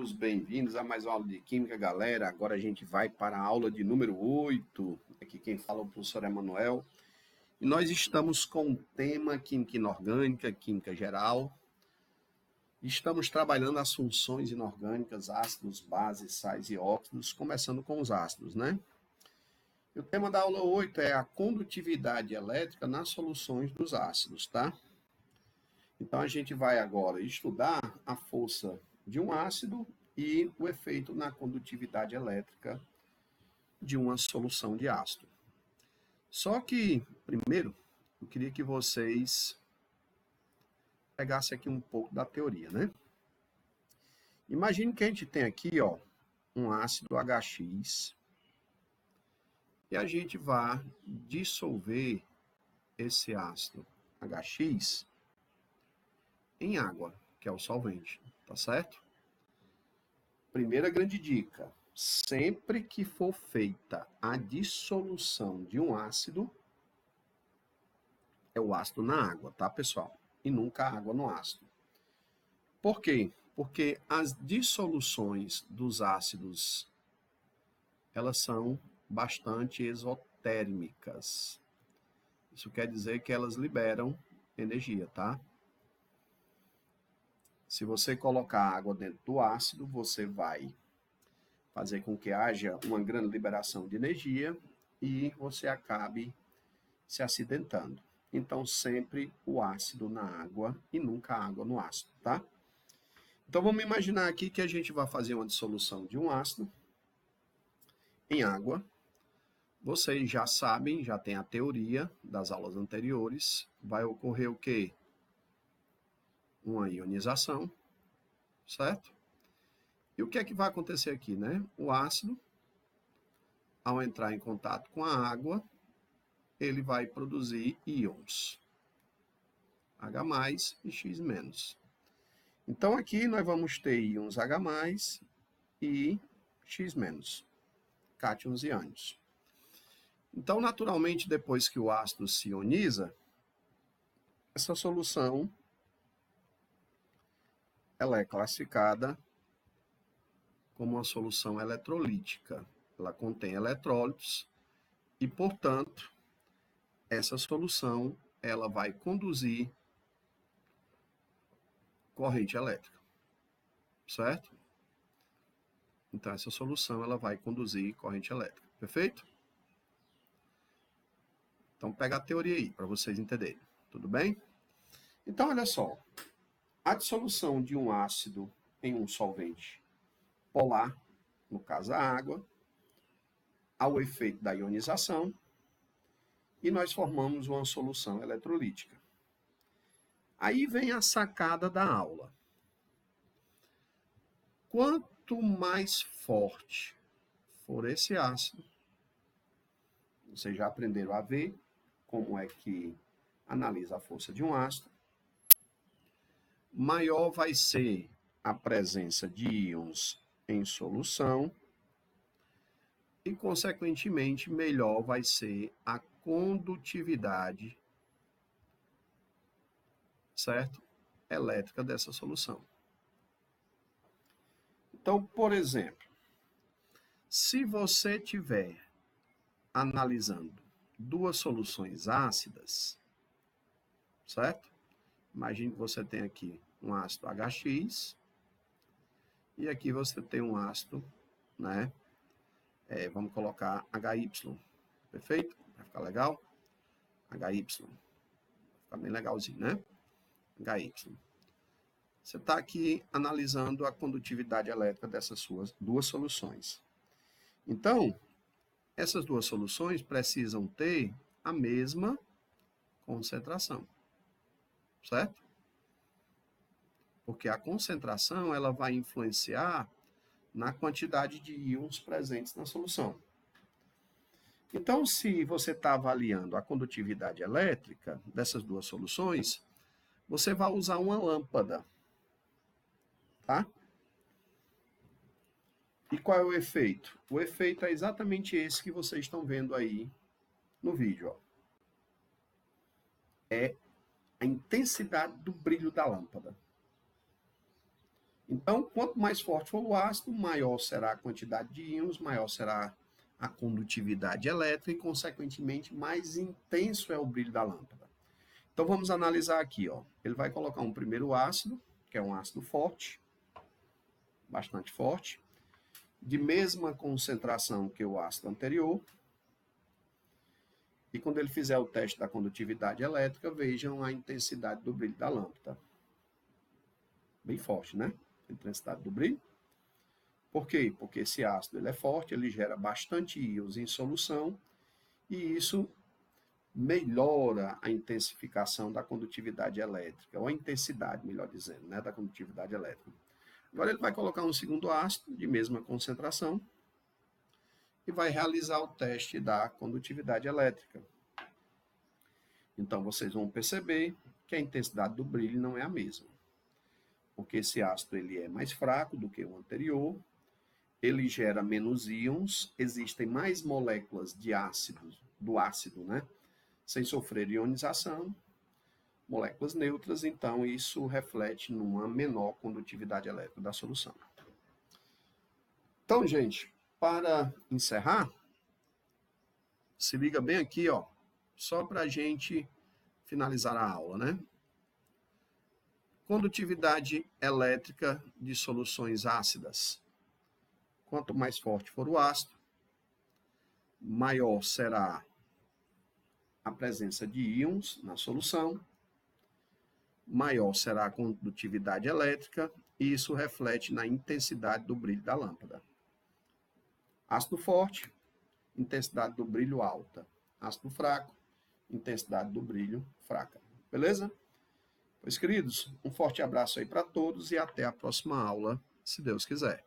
todos bem-vindos a mais uma aula de Química, galera. Agora a gente vai para a aula de número 8. Aqui quem fala é o professor Emanuel. E nós estamos com o tema Química Inorgânica, Química Geral. Estamos trabalhando as funções inorgânicas, ácidos, bases, sais e óxidos, começando com os ácidos, né? E o tema da aula 8 é a condutividade elétrica nas soluções dos ácidos, tá? Então a gente vai agora estudar a força de um ácido e o efeito na condutividade elétrica de uma solução de ácido. Só que, primeiro, eu queria que vocês pegassem aqui um pouco da teoria, né? Imagine que a gente tem aqui, ó, um ácido HX e a gente vai dissolver esse ácido HX em água, que é o solvente, tá certo? Primeira grande dica, sempre que for feita a dissolução de um ácido, é o ácido na água, tá, pessoal? E nunca a água no ácido. Por quê? Porque as dissoluções dos ácidos, elas são bastante exotérmicas. Isso quer dizer que elas liberam energia, tá? Se você colocar água dentro do ácido, você vai fazer com que haja uma grande liberação de energia e você acabe se acidentando. Então, sempre o ácido na água e nunca a água no ácido, tá? Então, vamos imaginar aqui que a gente vai fazer uma dissolução de um ácido em água. Vocês já sabem, já tem a teoria das aulas anteriores. Vai ocorrer o quê? Uma ionização, certo? E o que é que vai acontecer aqui, né? O ácido, ao entrar em contato com a água, ele vai produzir íons, H+, e X-. Então, aqui nós vamos ter íons H+, e X-, cátions e ânions. Então, naturalmente, depois que o ácido se ioniza, essa solução ela é classificada como uma solução eletrolítica. Ela contém eletrólitos e, portanto, essa solução ela vai conduzir corrente elétrica, certo? Então, essa solução ela vai conduzir corrente elétrica, perfeito? Então, pega a teoria aí, para vocês entenderem, tudo bem? Então, olha só, a dissolução de um ácido em um solvente polar, no caso a água, ao efeito da ionização, e nós formamos uma solução eletrolítica. Aí vem a sacada da aula. Quanto mais forte for esse ácido, vocês já aprenderam a ver como é que analisa a força de um ácido, maior vai ser a presença de íons em solução e, consequentemente, melhor vai ser a condutividade, certo? Elétrica dessa solução. Então, por exemplo, se você tiver analisando duas soluções ácidas, certo? Imagine que você tem aqui um ácido HX e aqui você tem um ácido, né? Vamos colocar HY, perfeito? Vai ficar legal? HY, vai ficar bem legalzinho, né? HY. Você está aqui analisando a condutividade elétrica dessas suas duas soluções. Então, essas duas soluções precisam ter a mesma concentração, certo? Porque a concentração ela vai influenciar na quantidade de íons presentes na solução. Então, se você está avaliando a condutividade elétrica dessas duas soluções, você vai usar uma lâmpada, tá? E qual é o efeito? O efeito é exatamente esse que vocês estão vendo aí no vídeo, ó. É a intensidade do brilho da lâmpada. Então, quanto mais forte for o ácido, maior será a quantidade de íons, maior será a condutividade elétrica e, consequentemente, mais intenso é o brilho da lâmpada. Então, vamos analisar aqui. Ó. Ele vai colocar um primeiro ácido, que é um ácido forte, bastante forte, de mesma concentração que o ácido anterior. E quando ele fizer o teste da condutividade elétrica, vejam a intensidade do brilho da lâmpada. Bem forte, né? A intensidade do brilho. Por quê? Porque esse ácido ele é forte, ele gera bastante íons em solução e isso melhora a intensificação da condutividade elétrica, ou a intensidade, melhor dizendo, né, da condutividade elétrica. Agora ele vai colocar um segundo ácido de mesma concentração e vai realizar o teste da condutividade elétrica. Então vocês vão perceber que a intensidade do brilho não é a mesma, porque esse ácido ele é mais fraco do que o anterior, ele gera menos íons, existem mais moléculas de ácido, do ácido, né? Sem sofrer ionização, moléculas neutras, então isso reflete numa menor condutividade elétrica da solução. Então, gente, para encerrar, se liga bem aqui, ó, só para a gente finalizar a aula, né? Condutividade elétrica de soluções ácidas. Quanto mais forte for o ácido, maior será a presença de íons na solução, maior será a condutividade elétrica, e isso reflete na intensidade do brilho da lâmpada. Ácido forte, intensidade do brilho alta. Ácido fraco, intensidade do brilho fraca. Beleza? Pois, queridos, um forte abraço aí para todos e até a próxima aula, se Deus quiser.